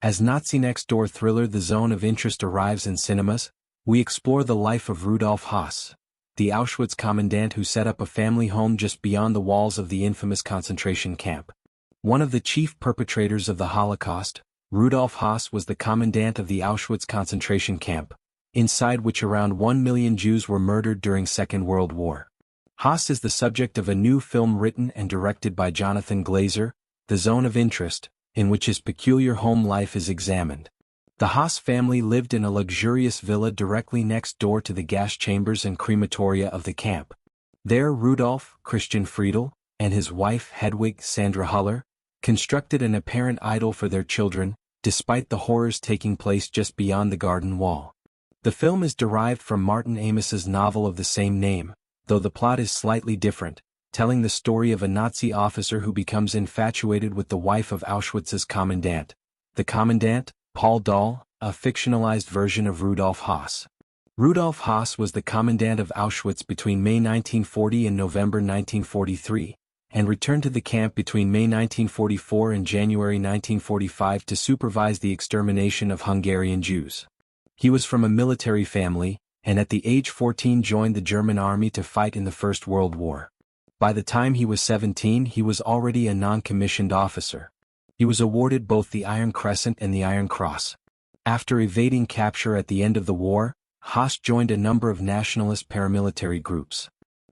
As Nazi next-door thriller The Zone of Interest arrives in cinemas, we explore the life of Rudolf Höss, the Auschwitz commandant who set up a family home just beyond the walls of the infamous concentration camp. One of the chief perpetrators of the Holocaust, Rudolf Höss was the commandant of the Auschwitz concentration camp, inside which around 1 million Jews were murdered during Second World War. Höss is the subject of a new film written and directed by Jonathan Glazer, The Zone of Interest, in which his peculiar home life is examined. The Höss family lived in a luxurious villa directly next door to the gas chambers and crematoria of the camp. There Rudolf, Christian Friedel, and his wife Hedwig Sandra Huller, constructed an apparent idol for their children, despite the horrors taking place just beyond the garden wall. The film is derived from Martin Amis's novel of the same name, though the plot is slightly different, telling the story of a Nazi officer who becomes infatuated with the wife of Auschwitz's commandant. The commandant, Paul Dahl, a fictionalized version of Rudolf Höss. Rudolf Höss was the commandant of Auschwitz between May 1940 and November 1943, and returned to the camp between May 1944 and January 1945 to supervise the extermination of Hungarian Jews. He was from a military family, and at the age 14 joined the German army to fight in the First World War. By the time he was 17 he was already a non-commissioned officer. He was awarded both the Iron Crescent and the Iron Cross. After evading capture at the end of the war, Höss joined a number of nationalist paramilitary groups.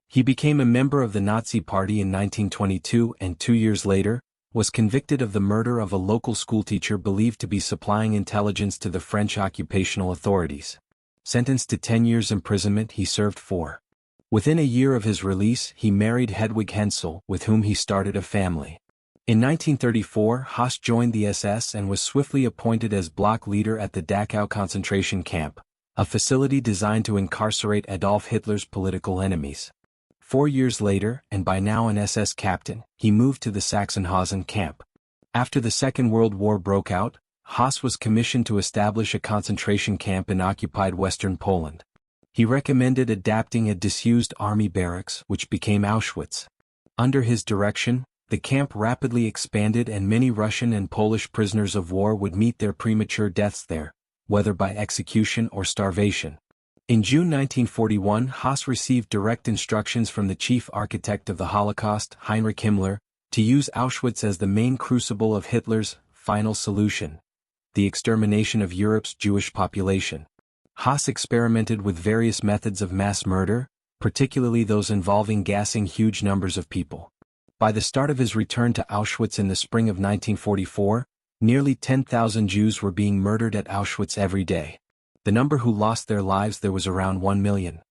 He became a member of the Nazi Party in 1922 and 2 years later, was convicted of the murder of a local schoolteacher believed to be supplying intelligence to the French occupational authorities. Sentenced to 10 years imprisonment, he served 4. Within a year of his release, he married Hedwig Hensel, with whom he started a family. In 1934, Höss joined the SS and was swiftly appointed as block leader at the Dachau concentration camp, a facility designed to incarcerate Adolf Hitler's political enemies. 4 years later, and by now an SS captain, he moved to the Sachsenhausen camp. After the Second World War broke out, Höss was commissioned to establish a concentration camp in occupied Western Poland. He recommended adapting a disused army barracks, which became Auschwitz. Under his direction, the camp rapidly expanded and many Russian and Polish prisoners of war would meet their premature deaths there, whether by execution or starvation. In June 1941, Höss received direct instructions from the chief architect of the Holocaust, Heinrich Himmler, to use Auschwitz as the main crucible of Hitler's final solution, the extermination of Europe's Jewish population. Höss experimented with various methods of mass murder, particularly those involving gassing huge numbers of people. By the start of his return to Auschwitz in the spring of 1944, nearly 10,000 Jews were being murdered at Auschwitz every day. The number who lost their lives there was around 1 million.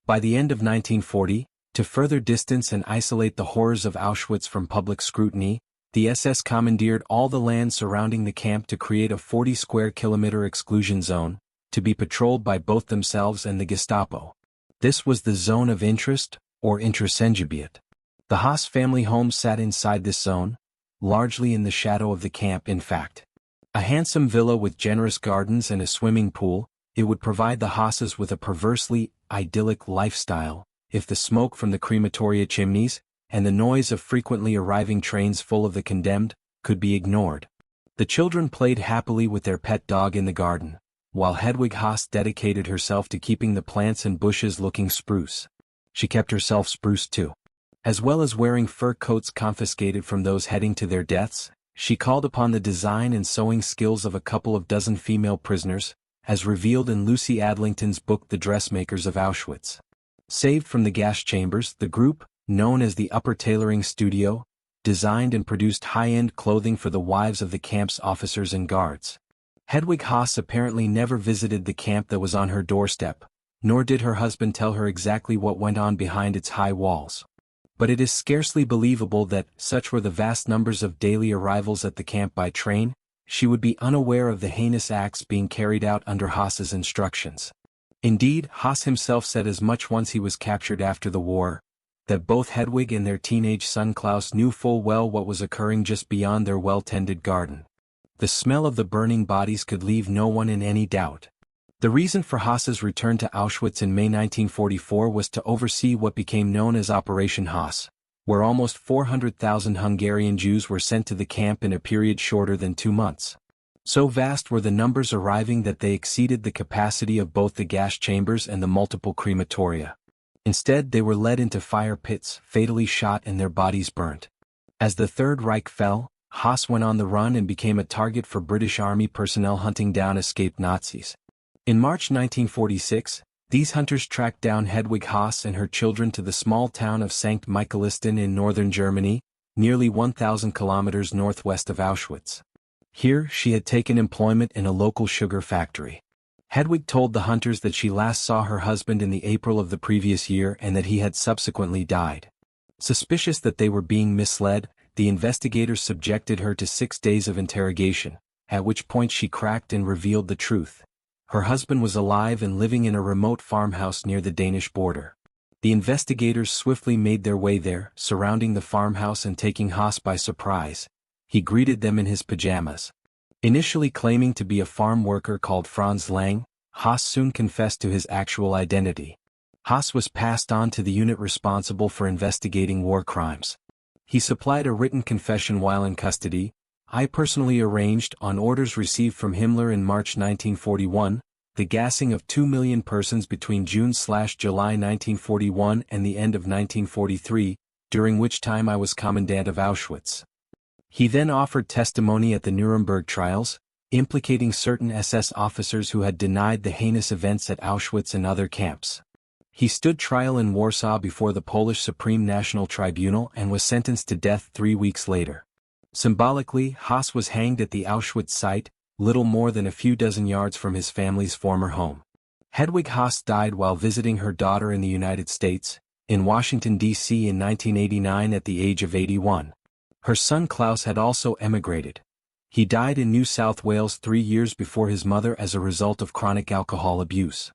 By the end of 1940, to further distance and isolate the horrors of Auschwitz from public scrutiny, the SS commandeered all the land surrounding the camp to create a 40-square-kilometer exclusion zone, to be patrolled by both themselves and the Gestapo. This was the Zone of Interest, or Interessengebiet. The Höss family home sat inside this zone, largely in the shadow of the camp in fact. A handsome villa with generous gardens and a swimming pool, it would provide the Hösses with a perversely idyllic lifestyle, if the smoke from the crematoria chimneys, and the noise of frequently arriving trains full of the condemned, could be ignored. The children played happily with their pet dog in the garden, while Hedwig Höss dedicated herself to keeping the plants and bushes looking spruce. She kept herself spruce too. As well as wearing fur coats confiscated from those heading to their deaths, she called upon the design and sewing skills of a couple of dozen female prisoners, as revealed in Lucy Adlington's book The Dressmakers of Auschwitz. Saved from the gas chambers, the group, known as the Upper Tailoring Studio, designed and produced high-end clothing for the wives of the camp's officers and guards. Hedwig Höss apparently never visited the camp that was on her doorstep, nor did her husband tell her exactly what went on behind its high walls. But it is scarcely believable that, such were the vast numbers of daily arrivals at the camp by train, she would be unaware of the heinous acts being carried out under Höss's instructions. Indeed, Höss himself said as much once he was captured after the war, that both Hedwig and their teenage son Klaus knew full well what was occurring just beyond their well-tended garden. The smell of the burning bodies could leave no one in any doubt. The reason for Höss's return to Auschwitz in May 1944 was to oversee what became known as Operation Höss, where almost 400,000 Hungarian Jews were sent to the camp in a period shorter than 2 months. So vast were the numbers arriving that they exceeded the capacity of both the gas chambers and the multiple crematoria. Instead, they were led into fire pits, fatally shot and their bodies burnt. As the Third Reich fell, Höss went on the run and became a target for British Army personnel hunting down escaped Nazis. In March 1946, these hunters tracked down Hedwig Höss and her children to the small town of St. Michaelistan in northern Germany, nearly 1,000 kilometers northwest of Auschwitz. Here, she had taken employment in a local sugar factory. Hedwig told the hunters that she last saw her husband in the April of the previous year and that he had subsequently died. Suspicious that they were being misled, the investigators subjected her to 6 days of interrogation, at which point she cracked and revealed the truth. Her husband was alive and living in a remote farmhouse near the Danish border. The investigators swiftly made their way there, surrounding the farmhouse and taking Höss by surprise. He greeted them in his pajamas. Initially claiming to be a farm worker called Franz Lang, Höss soon confessed to his actual identity. Höss was passed on to the unit responsible for investigating war crimes. He supplied a written confession while in custody. I personally arranged, on orders received from Himmler in March 1941, the gassing of 2 million persons between June/July 1941 and the end of 1943, during which time I was commandant of Auschwitz. He then offered testimony at the Nuremberg trials, implicating certain SS officers who had denied the heinous events at Auschwitz and other camps. He stood trial in Warsaw before the Polish Supreme National Tribunal and was sentenced to death 3 weeks later. Symbolically, Höss was hanged at the Auschwitz site, little more than a few dozen yards from his family's former home. Hedwig Höss died while visiting her daughter in the United States, in Washington, D.C. in 1989 at the age of 81. Her son Klaus had also emigrated. He died in New South Wales 3 years before his mother as a result of chronic alcohol abuse.